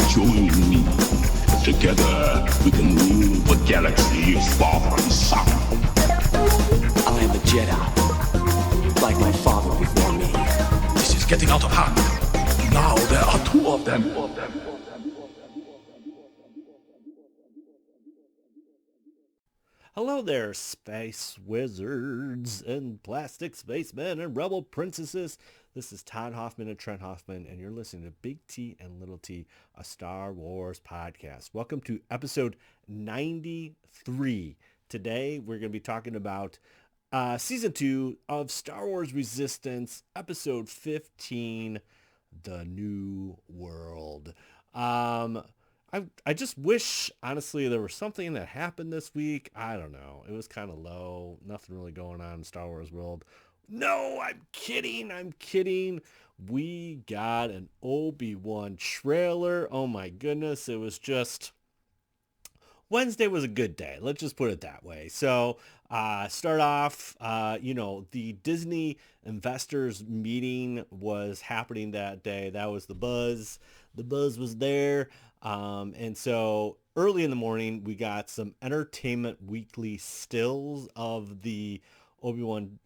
Join me. Together we can rule the galaxy far from the sun. I am a Jedi, like my father before me. This is getting out of hand. Now there are two of them. Hello there, space wizards and plastic spacemen and rebel princesses. This is Todd Hoffman and Trent Hoffman, and you're listening to Big T and Little T, a Star Wars podcast. Welcome to episode 93. Today, we're going to be talking about season 2 of Star Wars Resistance, episode 15, The New World. I just wish, honestly, there was something that happened this week. I don't know. It was kind of low. Nothing really going on in Star Wars world. No, I'm kidding. We got an Obi-Wan trailer. Oh my goodness. It was just... Wednesday was a good day. Let's just put it that way. So, start off, the Disney investors meeting was happening that day. That was the buzz. The buzz was there. And so early in the morning, we got some Entertainment Weekly stills of the Obi-Wan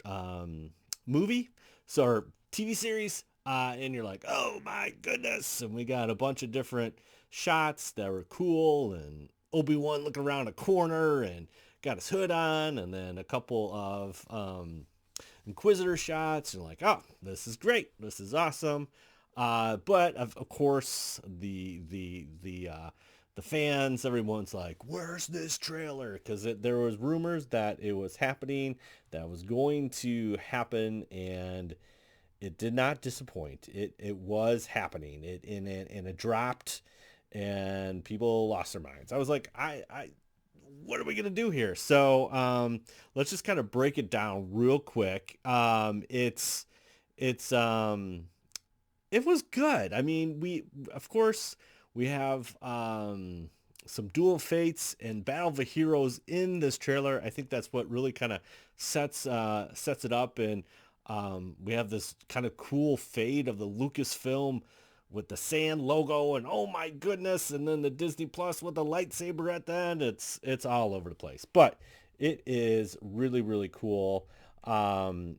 movie, or TV series. And you're like, oh my goodness. And we got a bunch of different shots that were cool, and Obi-Wan looking around a corner and got his hood on, and then a couple of Inquisitor shots. And like, oh, this is great. This is awesome. But of course, the fans, everyone's like, where's this trailer? Because there was rumors that it was happening, that was going to happen, and it did not disappoint. It was happening. It dropped, and people lost their minds. I was like, what are we gonna do here? So let's just kind of break it down real quick. It was good. I mean, we have some Duel of Fates and Battle of the Heroes in this trailer. I think that's what really kind of sets it up. And we have this kind of cool fade of the Lucasfilm with the sand logo, and oh my goodness, and then the Disney Plus with the lightsaber at the end. It's all over the place, but it is really, really cool. And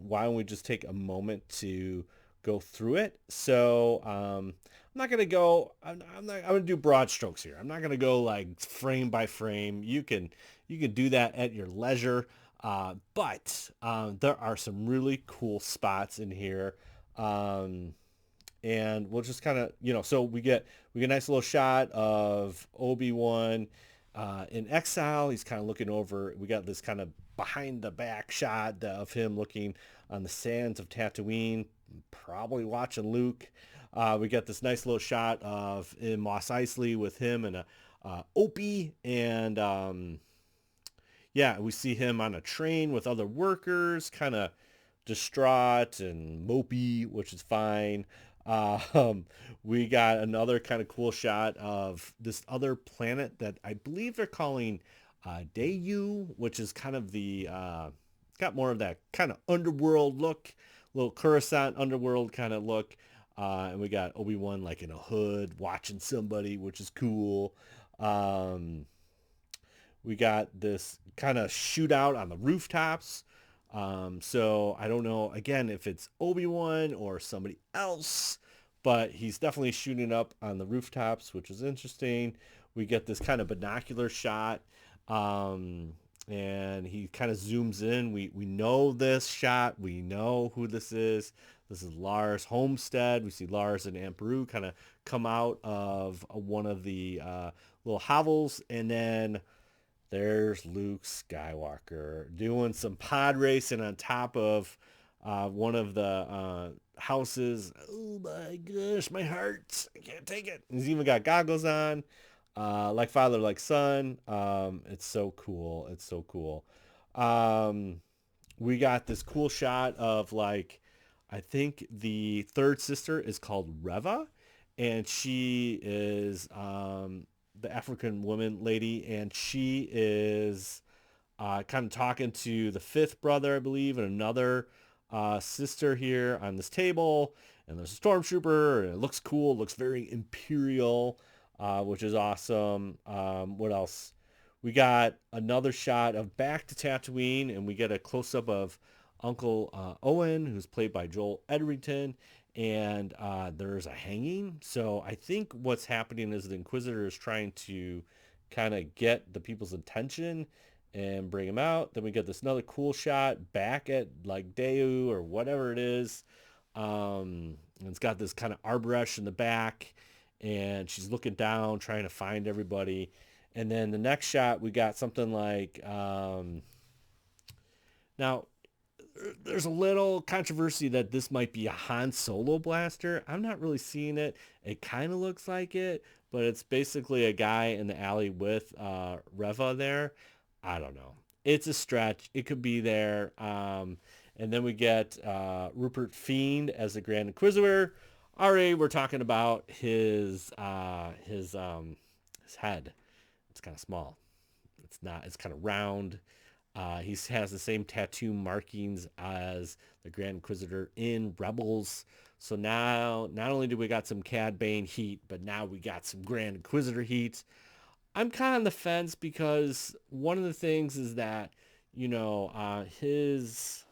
why don't we just take a moment to go through it? So I'm not gonna do broad strokes here. I'm not gonna go like frame by frame. You can do that at your leisure. But there are some really cool spots in here. And we'll just kind of, so we get a nice little shot of Obi-Wan in exile. He's kind of looking over. We got this kind of behind the back shot of him looking on the sands of Tatooine, probably watching Luke. We got this nice little shot of in Mos Eisley with him and Opie, and we see him on a train with other workers, kind of distraught and mopey, which is fine. We got another kind of cool shot of this other planet that I believe they're calling Dayu, which is kind of the got more of that kind of underworld look, little Coruscant underworld kind of look. And we got Obi-Wan like in a hood watching somebody, which is cool. We got this kind of shootout on the rooftops. So I don't know, again, if it's Obi-Wan or somebody else, but he's definitely shooting up on the rooftops, which is interesting. We get this kind of binocular shot, and he kind of zooms in. We know this shot. We know who this is. This is Lars Homestead. We see Lars and Aunt Beru kind of come out of one of the little hovels, and then there's Luke Skywalker doing some pod racing on top of one of the houses. Oh my gosh, my heart. I can't take it. He's even got goggles on, like father, like son. It's so cool. It's so cool. We got this cool shot of like, I think the third sister is called Reva, and she is the African woman lady, and she is kind of talking to the fifth brother, I believe, and another sister here on this table. and there's a stormtrooper, and it looks cool. It looks very Imperial, which is awesome. What else? We got another shot of back to Tatooine, and we get a close-up of Uncle Owen, who's played by Joel Edgerton, and there's a hanging. So I think what's happening is the Inquisitor is trying to kind of get the people's attention and bring him out. Then we get this another cool shot back at like Dayu or whatever it is. And it's got this kind of arbalest in the back, and she's looking down trying to find everybody. And then the next shot, we got something like, now there's a little controversy that this might be a Han Solo blaster. I'm not really seeing it. It kind of looks like it, but it's basically a guy in the alley with Reva there. I don't know. It's a stretch. It could be there. And then we get Rupert Fiend as the Grand Inquisitor. Already, we're talking about his head. It's kind of small. It's not. It's kind of round. He has the same tattoo markings as the Grand Inquisitor in Rebels. So now, not only do we got some Cad Bane heat, but now we got some Grand Inquisitor heat. I'm kind of on the fence because one of the things is that, you know, he's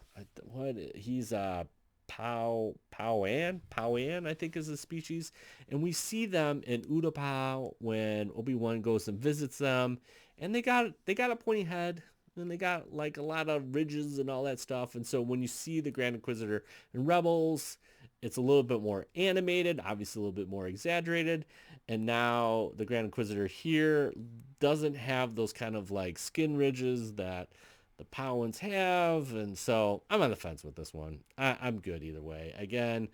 Pauan, I think is the species. And we see them in Utapau when Obi-Wan goes and visits them. And they got a pointy head. And they got like a lot of ridges and all that stuff. And so when you see the Grand Inquisitor in Rebels, it's a little bit more animated, obviously a little bit more exaggerated. And now the Grand Inquisitor here doesn't have those kind of like skin ridges that the Powans have. And so I'm on the fence with this one. I'm good either way. Again,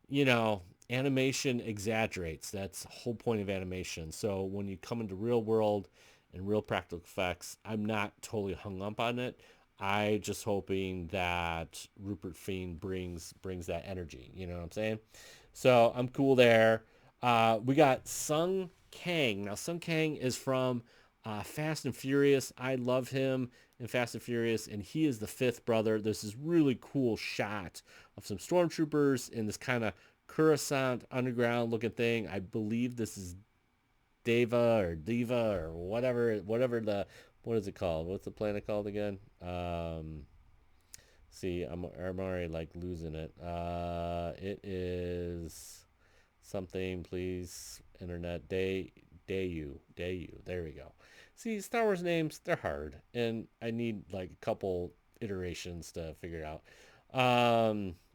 you know, animation exaggerates. That's the whole point of animation. So when you come into real world and real practical effects, I'm not totally hung up on it. I just hoping that Rupert Fiend brings that energy. You know what I'm saying? So I'm cool there. We got Sung Kang. Now Sung Kang is from Fast and Furious. I love him in Fast and Furious, and he is the fifth brother. There's this really cool shot of some stormtroopers in this kind of Coruscant underground looking thing. I believe this is Diva or whatever what is it called? What's the planet called again? See, I'm already like losing it. It is something, please, internet. Dayu. There we go. See, Star Wars names, they're hard, and I need like a couple iterations to figure it out.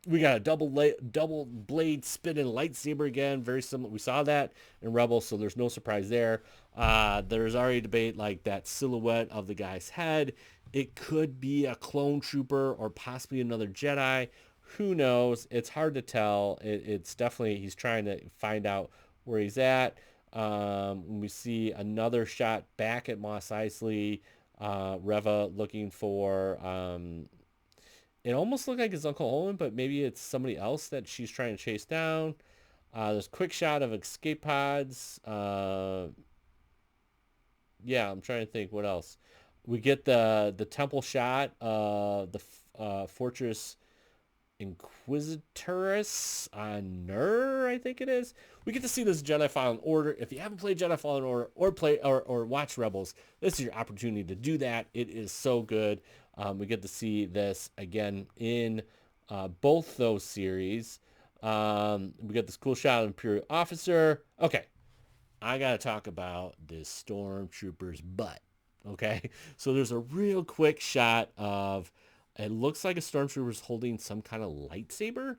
We got a double blade spinning lightsaber again, very similar. We saw that in Rebels, so there's no surprise there. There's already debate like that silhouette of the guy's head. It could be a clone trooper or possibly another Jedi. Who knows? It's hard to tell. It's definitely, he's trying to find out where he's at. We see another shot back at Mos Eisley. Reva looking for... it almost looked like it's Uncle Owen, but maybe it's somebody else that she's trying to chase down. There's a quick shot of escape pods. Yeah, I'm trying to think what else. We get the temple shot of the Fortress Inquisitorus on Nur, I think it is. We get to see this Jedi Fallen Order. If you haven't played Jedi Fallen Order or watch Rebels, this is your opportunity to do that. It is so good. We get to see this again in both those series. We get this cool shot of Imperial officer. Okay, I gotta talk about this stormtrooper's butt. Okay, so there's a real quick shot of, it looks like a stormtrooper's holding some kind of lightsaber,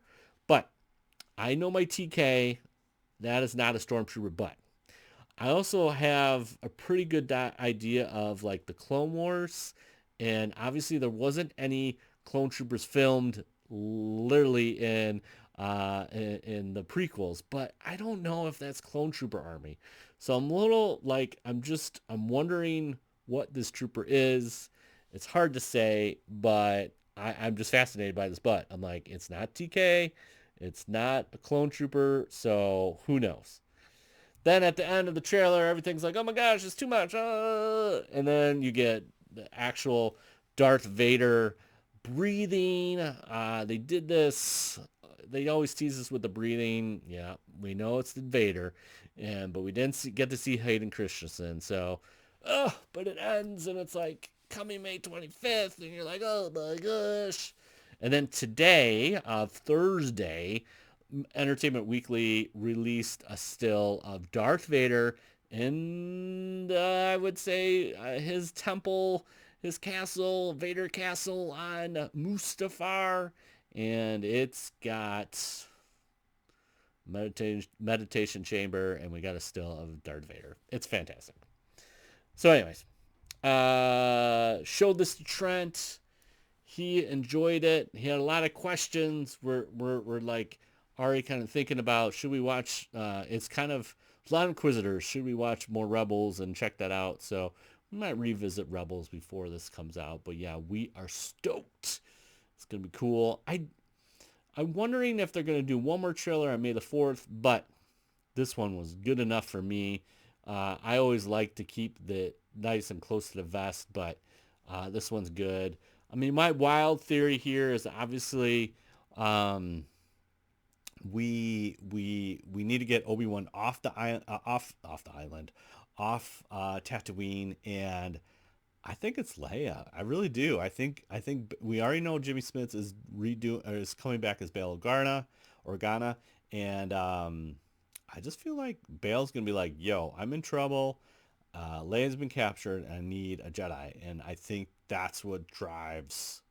but I know my TK, that is not a stormtrooper butt. I also have a pretty good idea of like the Clone Wars, and obviously there wasn't any clone troopers filmed literally in the prequels, but I don't know if that's clone trooper army. So I'm a little like, I'm wondering what this trooper is. It's hard to say, but I'm just fascinated by this butt. I'm like, it's not TK, it's not a clone trooper, so who knows? Then at the end of the trailer, everything's like, oh my gosh, it's too much. And then you get the actual Darth Vader breathing. They did this they always tease us with the breathing. Yeah, we know it's the Vader, but we didn't get to see Hayden Christensen. So, but it ends and it's like coming May 25th, and you're like, oh my gosh. And then today, Thursday, Entertainment Weekly released a still of Darth Vader in, I would say, his temple, his castle, Vader Castle on Mustafar. And it's got meditation chamber, and we got a still of Darth Vader. It's fantastic. So anyways, showed this to Trent. He enjoyed it. He had a lot of questions. We're like already kind of thinking about, should we watch, it's kind of a lot of Inquisitors. Should we watch more Rebels and check that out? So we might revisit Rebels before this comes out. But yeah, we are stoked. It's going to be cool. I'm wondering if they're going to do one more trailer on May the 4th, but this one was good enough for me. I always like to keep the nice and close to the vest, but this one's good. I mean, my wild theory here is obviously we need to get Obi-Wan off the island, off Tatooine, and I think it's Leia. I really do. I think we already know Jimmy Smits is coming back as Bail Organa, and I just feel like Bail's gonna be like, "Yo, I'm in trouble. Leia's been captured, and I need a Jedi," and I think that's what drives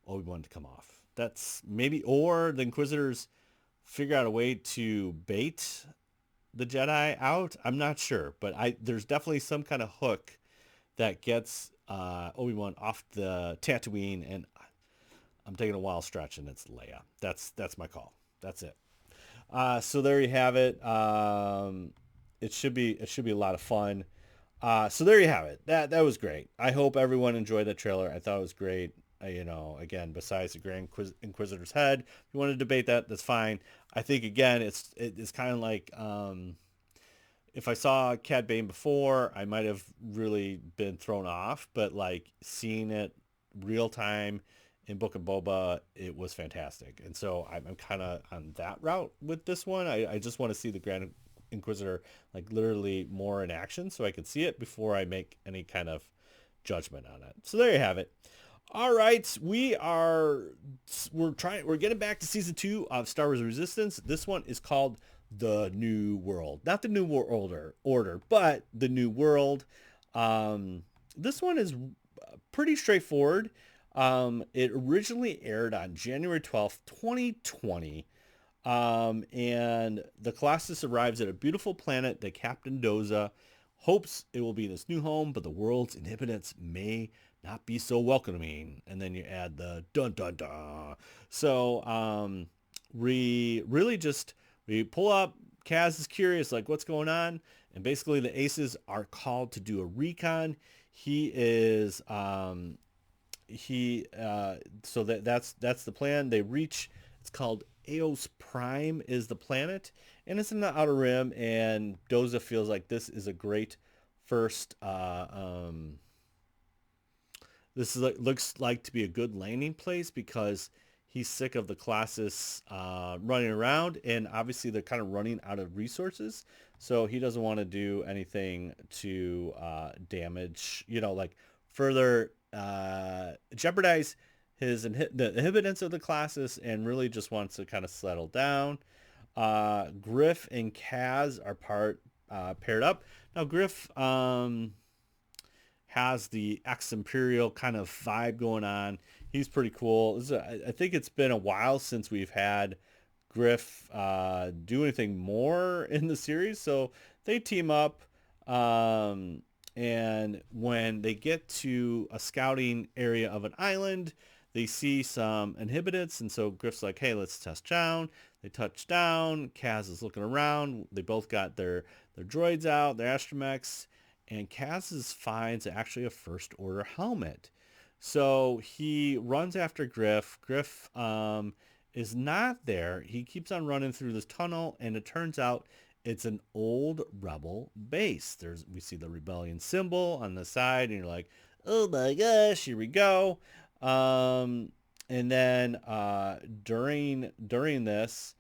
Obi-Wan to come off. That's maybe, or the Inquisitors figure out a way to bait the Jedi out. I'm not sure, but there's definitely some kind of hook that gets Obi-Wan off the Tatooine, and I'm taking a wild stretch, and it's Leia. That's my call. That's it. So there you have it. It should be a lot of fun. So there you have it. That was great. I hope everyone enjoyed that trailer. I thought it was great. Again, besides the Grand Inquisitor's head, if you want to debate that, that's fine. I think again, it's kind of like if I saw Cad Bane before, I might have really been thrown off, but like seeing it real time in Book of Boba, it was fantastic. And so I'm kind of on that route with this one. I just want to see the Grand Inquisitor like literally more in action so I could see it before I make any kind of judgment on it. So there you have it. All right, we're getting back to season 2 of Star Wars Resistance. This one is called The New World. Not the New World Order, but The New World. This one is pretty straightforward. It originally aired on January 12th, 2020. And the Colossus arrives at a beautiful planet that Captain Doza hopes it will be this new home, but the world's inhabitants may not be so welcoming. And then you add the dun dun dun. So we pull up. Kaz is curious, like, what's going on? And basically the aces are called to do a recon. He is so that's the plan. They reach, it's called Eos Prime is the planet, and it's in the Outer Rim, and Doza feels like this is a great first this is looks like to be a good landing place because he's sick of the Colossus running around, and obviously they're kind of running out of resources, so he doesn't want to do anything to damage, like further jeopardize the inhabitants of the Colossus, and really just wants to kind of settle down. Griff and Kaz are paired up. Now Griff has the ex-Imperial kind of vibe going on. He's pretty cool. I think it's been a while since we've had Griff do anything more in the series, so they team up. And when they get to a scouting area of an island, they see some inhabitants, and so Griff's like, hey, let's test down. They touch down. Kaz is looking around. They both got their droids out, their astromechs, and Kaz finds actually a First Order helmet. So he runs after Griff. Griff is not there. He keeps on running through this tunnel, and it turns out it's an old rebel base. We see the rebellion symbol on the side, and you're like, oh my gosh, here we go. And then during this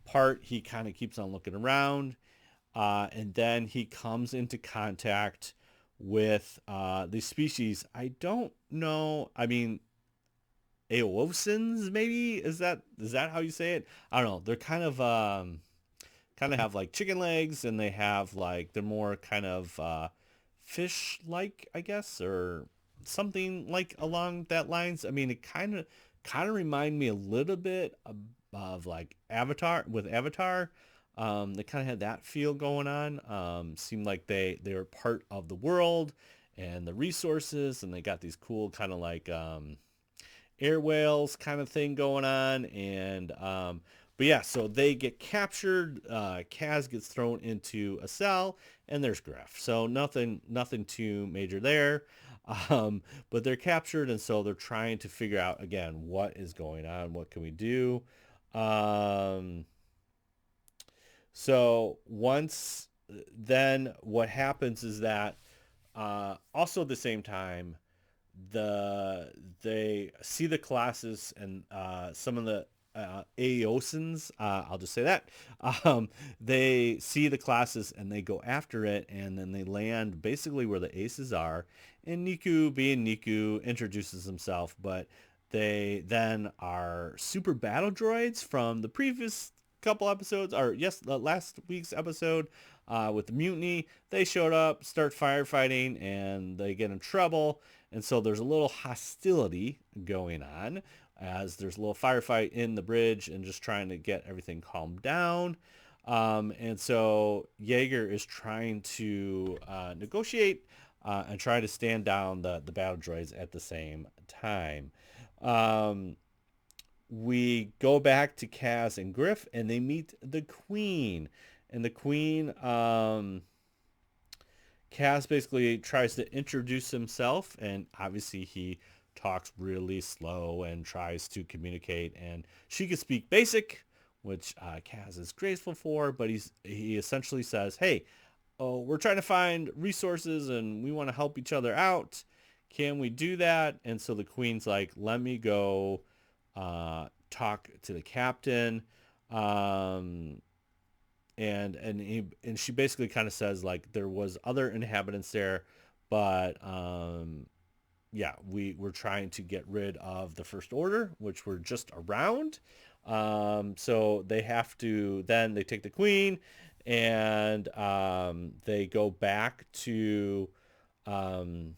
part, he kind of keeps on looking around, and then he comes into contact with these species. I don't know. I mean, Aeosins, maybe, is that how you say it? I don't know. They're kind of have like chicken legs, and they have like they're more kind of fish like, I guess, or something like along that lines. I mean, it kind of remind me a little bit of like Avatar with Avatar. They kind of had that feel going on. Seemed like they were part of the world and the resources, and they got these cool kind of like air whales kind of thing going on. And but yeah, so they get captured. Kaz gets thrown into a cell, and there's Griff. So nothing too major there. But they're captured, and so they're trying to figure out again what is going on, what can we do. um so once then what happens is that also at the same time, they see the Colossus and some of the Aeosins, I'll just say that, um, they see the Colossus and they go after it, and then they land basically where the Aces are. And Niku, being Niku, introduces himself, but they then are super battle droids from the previous couple episodes, or yes, the last week's episode with the mutiny. They showed up, start firefighting, and they get in trouble. And so there's a little hostility going on as there's a little firefight in the bridge and just trying to get everything calmed down. And so Jaeger is trying to negotiate and try to stand down the battle droids at the same time. Um, we go back to Kaz and Griff, and they meet the Queen. And the Queen, Kaz basically tries to introduce himself, and obviously he talks really slow and tries to communicate. And she can speak basic, which Kaz is grateful for, but he essentially says, "Hey, oh, we're trying to find resources, and we want to help each other out. Can we do that?" And so the Queen's like, "Let me go talk to the captain." Um, and she basically kind of says like there was other inhabitants there, but yeah, we were trying to get rid of the First Order, which were just around. So they have to, then they take the Queen, and they go back to um,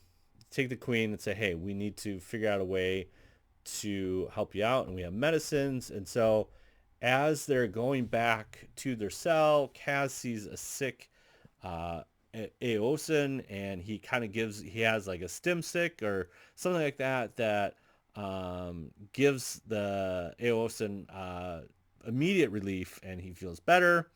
take the Queen and say, "Hey, we need to figure out a way to help you out, and we have medicines." And so as they're going back to their cell, Kaz sees a sick uh, Aosin, and he has like a stim stick or something like that that gives the Aosin immediate relief, and he feels better.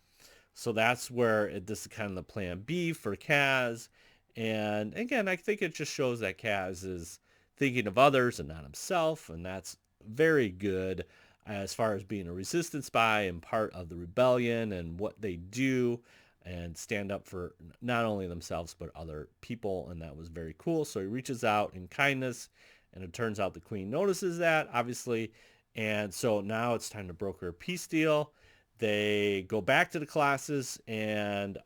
So that's where this is kind of the plan B for Kaz. And again, I think it just shows that Kaz is thinking of others and not himself, and that's very good as far as being a resistance spy and part of the rebellion and what they do and stand up for not only themselves but other people. And that was very cool. So he reaches out in kindness, and it turns out the Queen notices that, obviously. And so now it's time to broker a peace deal. They go back to the classes and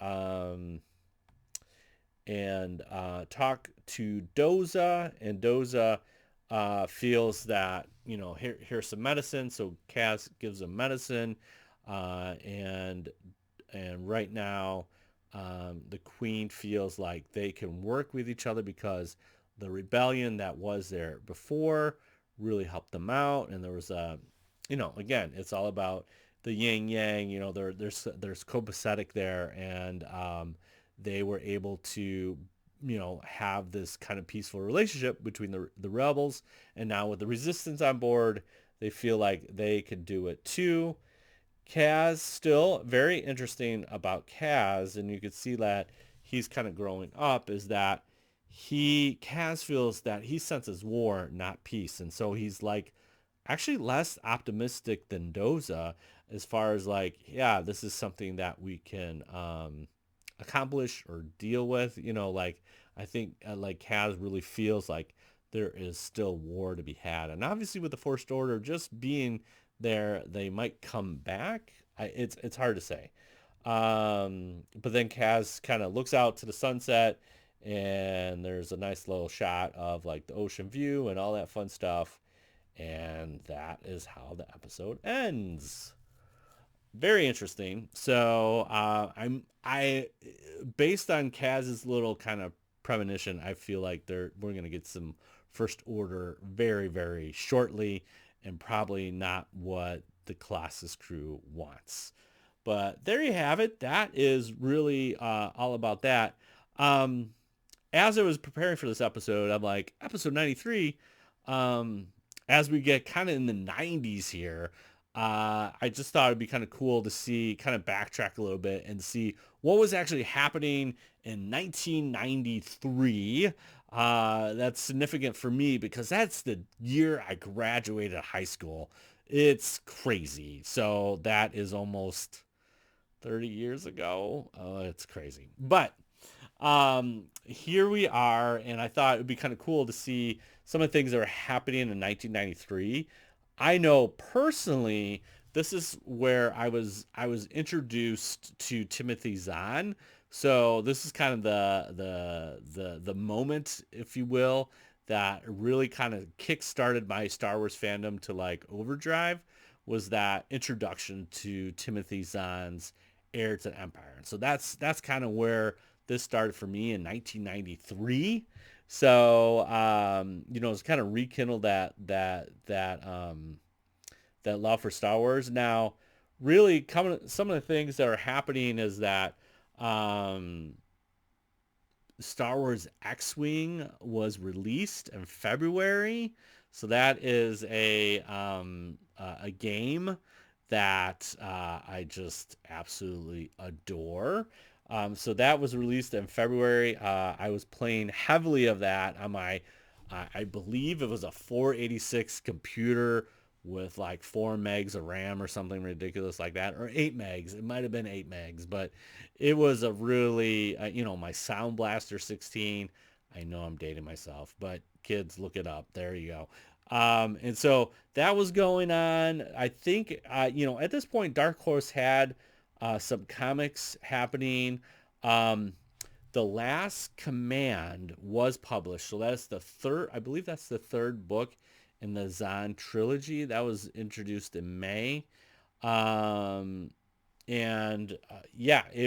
talk to Doza, and Doza feels that, here's some medicine. So Kaz gives him medicine, and right now the Queen feels like they can work with each other because the rebellion that was there before really helped them out. And there was again, it's all about the yin yang. There's copacetic there, and they were able to have this kind of peaceful relationship between the rebels. And now with the resistance on board, they feel like they could do it too. Kaz, still very interesting about Kaz, and you could see that he's kind of growing up, is that Kaz feels that he senses war, not peace. And so he's like actually less optimistic than Doza as far as like, yeah, this is something that we can accomplish or deal with. Like I think like Kaz really feels like there is still war to be had. And obviously with the First Order just being there, they might come back. It's hard to say. But then Kaz kind of looks out to the sunset, and there's a nice little shot of like the ocean view and all that fun stuff. And that is how the episode ends. Very interesting. So I based on Kaz's little kind of premonition, I feel like we're gonna get some First Order very, very shortly, and probably not what the Colossus crew wants. But there you have it. That is really all about that. As I was preparing for this episode, I'm like, episode 93, as we get kind of in the 90s here, I just thought it'd be kind of cool to see, kind of backtrack a little bit and see what was actually happening in 1993. That's significant for me because that's the year I graduated high school. It's crazy. So that is almost 30 years ago. Oh, it's crazy. But here we are, and I thought it would be kind of cool to see some of the things that were happening in 1993. I know personally, this is where I was introduced to Timothy Zahn. So this is kind of the moment, if you will, that really kind of kick-started my Star Wars fandom to like overdrive, was that introduction to Timothy Zahn's Heir to the Empire. And so that's kind of where this started for me in 1993. So it's kind of rekindled that love for Star Wars. Now, really, some of the things that are happening is that Star Wars X-Wing was released in February. So that is a game that I just absolutely adore. So that was released in February. I was playing heavily of that on my, I believe it was a 486 computer with like 4 megs of RAM or something ridiculous like that, or 8 megs. It might have been 8 megs, but it was a really, my Sound Blaster 16. I know I'm dating myself, but kids, look it up. There you go. And so that was going on. I think, at this point, Dark Horse had some comics happening. The Last Command was published. So that's the third, I believe that's the third book in the Zahn trilogy. That was introduced in May. It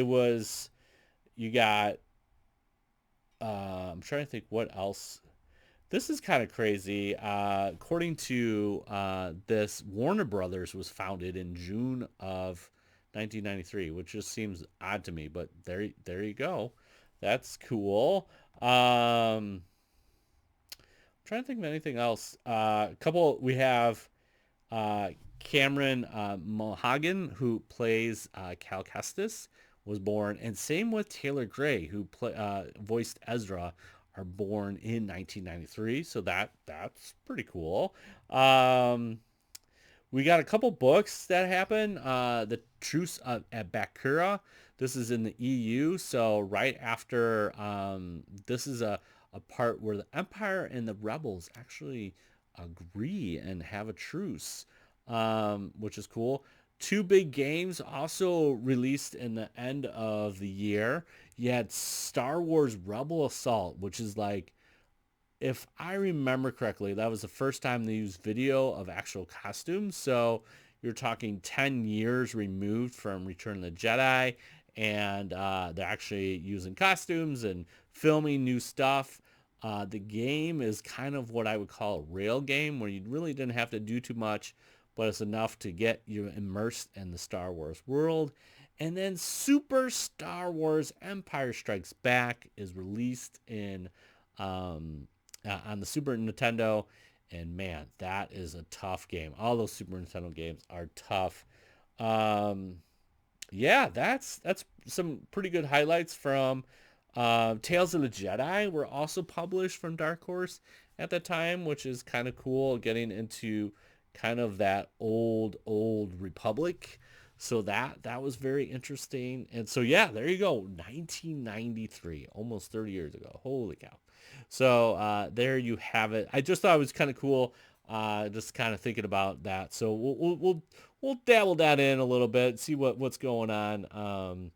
was, you got, I'm trying to think what else. This is kind of crazy. According to this, Warner Brothers was founded in June of 1993, which just seems odd to me, but there you go. That's cool. I'm trying to think of anything else. We have Cameron Mulhagen, who plays Cal Kestis, was born, and same with Taylor Gray, who voiced Ezra, are born in 1993. So that's pretty cool. We got a couple books that happen. The Truce at Bakura. This is in the EU. So right after, this is a part where the Empire and the Rebels actually agree and have a truce, which is cool. 2 big games also released in the end of the year. You had Star Wars Rebel Assault, which is like, if I remember correctly, that was the first time they used video of actual costumes. So you're talking 10 years removed from Return of the Jedi, and they're actually using costumes and filming new stuff. The game is kind of what I would call a rail game, where you really didn't have to do too much, but it's enough to get you immersed in the Star Wars world. And then Super Star Wars Empire Strikes Back is released in on the Super Nintendo, and man, that is a tough game. All those Super Nintendo games are tough. That's some pretty good highlights from Tales of the Jedi were also published from Dark Horse at the time, which is kind of cool, getting into kind of that old Republic So that was very interesting. And so, yeah, there you go. 1993, almost 30 years ago. Holy cow. So there you have it. I just thought it was kind of cool. Just kind of thinking about that. So we'll dabble that in a little bit, see what's going on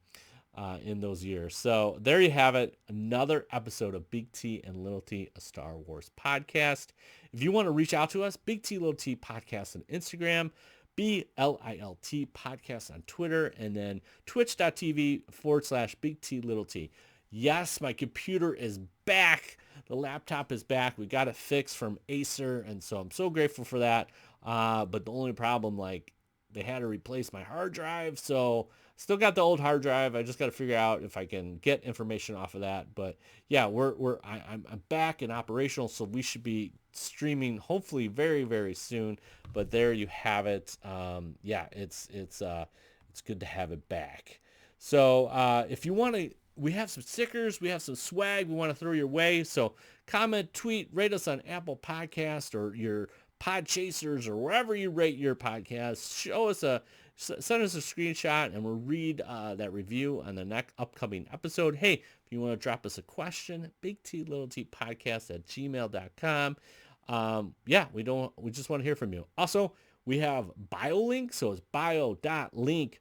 in those years. So there you have it. Another episode of Big T and Little T, a Star Wars podcast. If you want to reach out to us, Big T Little T podcast on Instagram, BLILT podcast on Twitter, and then twitch.tv/Big T Little T. Yes, my computer is back. The laptop is back. We got it fixed from Acer, and so I'm so grateful for that. But the only problem, like, they had to replace my hard drive, so still got the old hard drive. I just got to figure out if I can get information off of that. But yeah, I'm back and operational, so we should be streaming hopefully very, very soon. But there you have it. Yeah, it's good to have it back. So if you want to, we have some stickers, we have some swag we want to throw your way. So comment, tweet, rate us on Apple Podcast or your Pod Chasers or wherever you rate your podcast. Send us a screenshot and we'll read that review on the next upcoming episode. Hey, if you want to drop us a question, bigtlittlepodcast@gmail.com. Yeah, we just want to hear from you. Also, we have BioLink, so it's bio.link/Big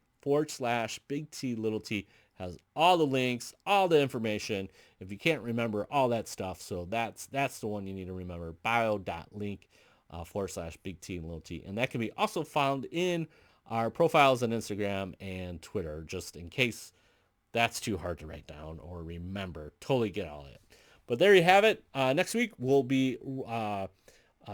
T Little T. Has all the links, all the information. If you can't remember all that stuff, so that's the one you need to remember. bio.link/Big T and Little T. And that can be also found in our profiles on Instagram and Twitter, just in case that's too hard to write down or remember. Totally get all of it. But there you have it. Next week, we'll be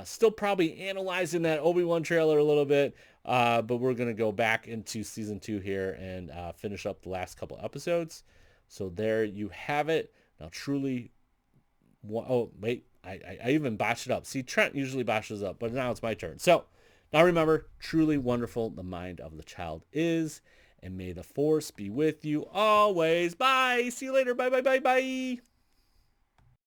still probably analyzing that Obi-Wan trailer a little bit, but we're going to go back into season 2 here and finish up the last couple episodes. So there you have it. Now, truly, oh, wait, I even botched it up. See, Trent usually botches up, but now it's my turn. So now remember, truly wonderful the mind of the child is, and may the Force be with you always. Bye. See you later. Bye, bye, bye, bye.